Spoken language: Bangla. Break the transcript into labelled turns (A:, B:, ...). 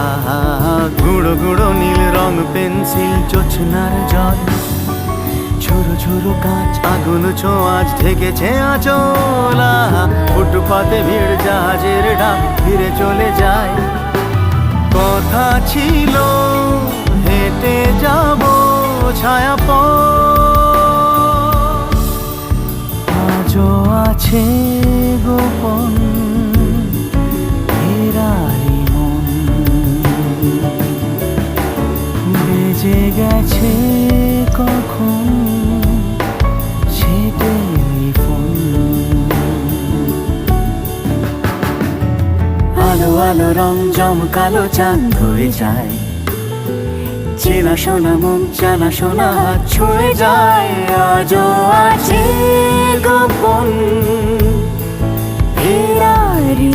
A: আহা গুঁড়ো গুঁড়ো নীল রং পেন্সিল জোছনার জল, ছোড়ো ছোড়ো কাঁচ আগুন ছোঁয়াচ ঢেকেছে আঁচল। আহা ফুটপাতে ভিড় জাহাজের ডাক ফিরে চলে যায়। কথা ছিল হেঁটে যাব ছায়া আজও আছে গোপন ফেরারি মন, বেজে গেছে কখন সে টেলিফোন। আলো আলো রং জমকালো চাঁদ হয়ে যায়, চেনা শোনা মুখ জানা শোনা হাত ছুঁয়ে যায়। আজও আছে গোপন ফেরারি